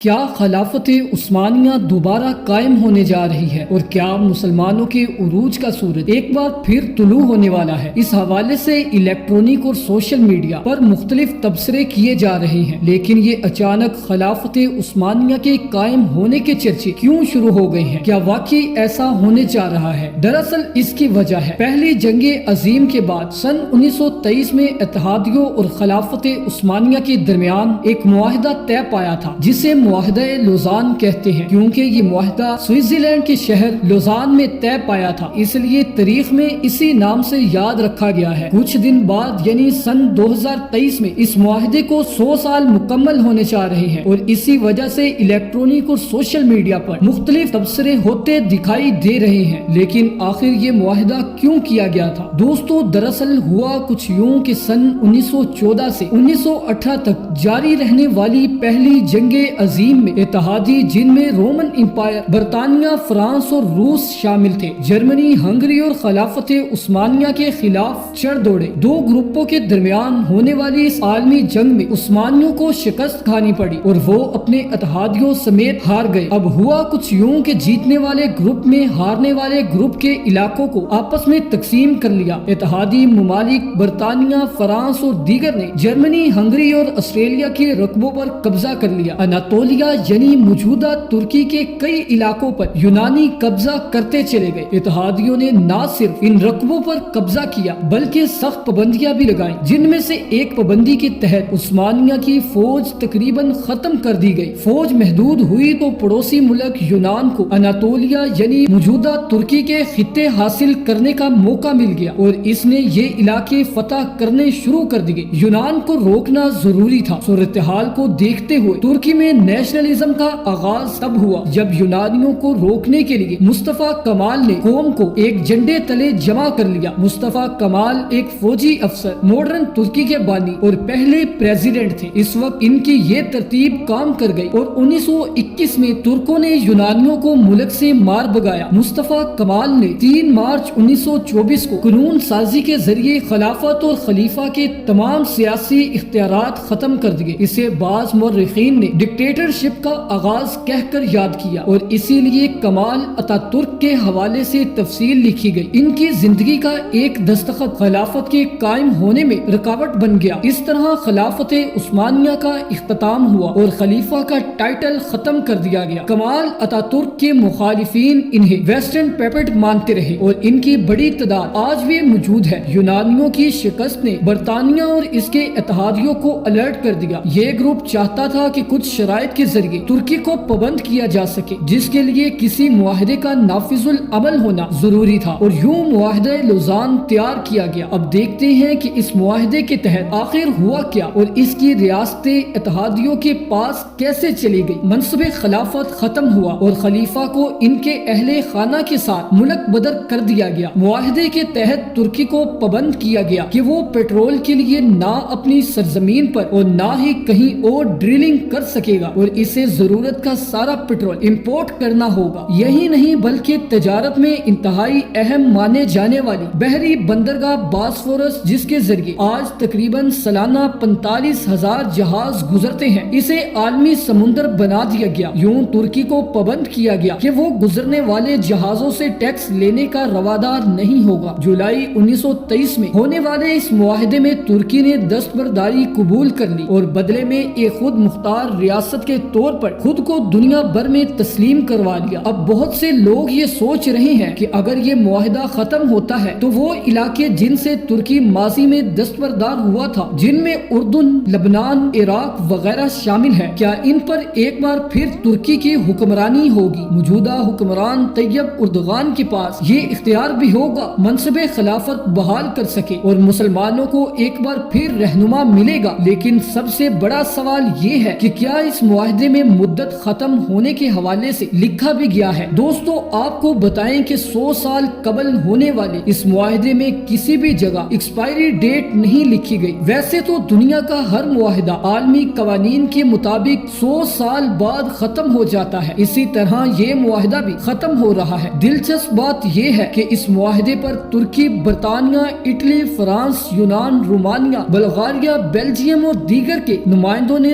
کیا خلافت عثمانیہ دوبارہ قائم ہونے جا رہی ہے اور کیا مسلمانوں کے عروج کا سورج ایک بار پھر طلوع ہونے والا ہے؟ اس حوالے سے الیکٹرونک اور سوشل میڈیا پر مختلف تبصرے کیے جا رہے ہیں، لیکن یہ اچانک خلافت عثمانیہ کے قائم ہونے کے چرچے کیوں شروع ہو گئے ہیں؟ کیا واقعی ایسا ہونے جا رہا ہے؟ دراصل اس کی وجہ ہے پہلی جنگ عظیم کے بعد سن 1923 میں اتحادیوں اور خلافت عثمانیہ کے درمیان ایک معاہدہ طے پایا تھا جسے معاہدہ لوزان کہتے ہیں، کیونکہ یہ معاہدہ سوئٹزرلینڈ کے شہر لوزان میں طے پایا تھا، اس لیے تاریخ میں اسی نام سے یاد رکھا گیا ہے۔ کچھ دن بعد یعنی سن 2023 میں اس معاہدے کو 100 سال مکمل ہونے جا رہے ہیں، اور اسی وجہ سے الیکٹرونک اور سوشل میڈیا پر مختلف تبصرے ہوتے دکھائی دے رہے ہیں۔ لیکن آخر یہ معاہدہ کیوں کیا گیا تھا؟ دوستو، دراصل ہوا کچھ یوں کہ سن 1914 سے 1918 تک جاری رہنے والی پہلی جنگ عظیم میں اتحادی، جن میں رومن امپائر، برطانیہ، فرانس اور روس شامل تھے، جرمنی، ہنگری اور خلافت عثمانیہ کے خلاف چڑھ دوڑے۔ دو گروپوں کے درمیان ہونے والی اس عالمی جنگ میں عثمانیوں کو شکست کھانی پڑی اور وہ اپنے اتحادیوں سمیت ہار گئے۔ اب ہوا کچھ یوں کہ جیتنے والے گروپ میں ہارنے والے گروپ کے علاقوں کو آپس میں تقسیم کر لیا۔ اتحادی ممالک برطانیہ، فرانس اور دیگر نے جرمنی، ہنگری اور آسٹریلیا کے رقبوں پر قبضہ کر لیا۔ اناطولیہ یعنی موجودہ ترکی کے کئی علاقوں پر یونانی قبضہ کرتے چلے گئے۔ اتحادیوں نے نہ صرف ان رقبوں پر قبضہ کیا بلکہ سخت پابندیاں بھی لگائیں، جن میں سے ایک پابندی کے تحت عثمانیہ کی فوج تقریباً ختم کر دی گئی۔ فوج محدود ہوئی تو پڑوسی ملک یونان کو اناطولیہ یعنی موجودہ ترکی کے خطے حاصل کرنے کا موقع مل گیا اور اس نے یہ علاقے فتح کرنے شروع کر دیے۔ یونان کو روکنا ضروری تھا۔ صورتحال کو دیکھتے ہوئے ترکی میں نیشنلزم کا آغاز تب ہوا جب یونانیوں کو روکنے کے لیے مصطفیٰ کمال نے قوم کو ایک جھنڈے تلے جمع کر لیا۔ مصطفیٰ کمال ایک فوجی افسر، ماڈرن ترکی کے بانی اور پہلے پریزیڈنٹ تھے۔ اس وقت ان کی یہ ترتیب کام کر گئی اور 1921 میں ترکوں نے یونانیوں کو ملک سے مار بھگایا۔ مصطفیٰ کمال نے 3 مارچ 1924 کو قانون سازی کے ذریعے خلافت اور خلیفہ کے تمام سیاسی اختیارات ختم کر دیے۔ اسے بعض مورخین نے ڈکٹیٹرشپ کا آغاز کہہ کر یاد کیا اور اسی لیے کمال اتاترک کے حوالے سے تفصیل لکھی گئی۔ ان کی زندگی کا ایک دستخط خلافت کے قائم ہونے میں رکاوٹ بن گیا۔ اس طرح خلافت عثمانیہ کا اختتام ہوا اور خلیفہ کا ٹائٹل ختم کر دیا گیا۔ کمال اتاترک کے مخالفین انہیں ویسٹرن پیپٹ مانتے رہے اور ان کی بڑی تعداد آج بھی موجود ہے۔ یونانیوں کی شکست نے برطانیہ اور اس کے اتحادیوں کو الرٹ کر دیا۔ یہ گروپ چاہتا تھا کہ کچھ شرائط کے ذریعے ترکی کو پابند کیا جا سکے، جس کے لیے کسی معاہدے کا نافذ العمل ہونا ضروری تھا، اور یوں معاہدہ لوزان تیار کیا گیا۔ اب دیکھتے ہیں کہ اس معاہدے کے تحت آخر ہوا کیا اور اس کی ریاستیں اتحادیوں کے پاس کیسے چلی گئی۔ منصب خلافت ختم ہوا اور خلیفہ کو ان کے اہل خانہ کے ساتھ ملک بدر کر دیا گیا۔ معاہدے کے تحت ترکی کو پابند کیا گیا کہ وہ پیٹرول کے لیے نہ اپنی سرزمین پر اور نہ ہی کہیں اور ڈرلنگ کر سکے گا اور اسے ضرورت کا سارا پیٹرول امپورٹ کرنا ہوگا۔ یہی نہیں بلکہ تجارت میں انتہائی اہم مانے جانے والی بحری بندرگاہ باسفورس، جس کے ذریعے آج تقریباً سالانہ 45,000 جہاز گزرتے ہیں، اسے عالمی سمندر بنا دیا گیا۔ یوں ترکی کو پابند کیا گیا کہ وہ گزرنے والے جہازوں سے ٹیکس لینے کا روادار نہیں ہوگا۔ جولائی 1923 میں ہونے والے اس معاہدے میں ترکی نے دستبرداری قبول کر لی اور بدلے میں ایک خود مختار ریاست کے طور پر خود کو دنیا بھر میں تسلیم کروا لیا۔ اب بہت سے لوگ یہ سوچ رہے ہیں کہ اگر یہ معاہدہ ختم ہوتا ہے تو وہ علاقے جن سے ترکی ماضی میں دستبردار ہوا تھا، جن میں اردن، لبنان، عراق وغیرہ شامل ہے، کیا ان پر ایک بار پھر ترکی کی حکمرانی ہوگی؟ موجودہ حکمران طیب اردغان کے پاس یہ اختیار بھی ہوگا منصب خلافت بحال کر سکے اور مسلمانوں کو ایک بار پھر رہنما ملے گا۔ لیکن سب سے بڑا سوال یہ ہے کہ کیا اس معاہدے میں مدت ختم ہونے کے حوالے سے لکھا بھی گیا ہے؟ دوستو، آپ کو بتائیں کہ 100 سال قبل ہونے والے اس معاہدے میں کسی بھی جگہ ایکسپائری ڈیٹ نہیں لکھی گئی۔ ویسے تو دنیا کا ہر معاہدہ عالمی قوانین کے مطابق 100 سال بعد ختم ہو جاتا ہے، اسی طرح یہ معاہدہ بھی ختم ہو رہا ہے۔ دلچسپ بات یہ ہے کہ اس معاہدے پر ترکی، برطانیہ، اٹلی، فرانس، یونان، رومانیہ، بلغاریہ، بیلجیم اور دیگر کے نمائندوں نے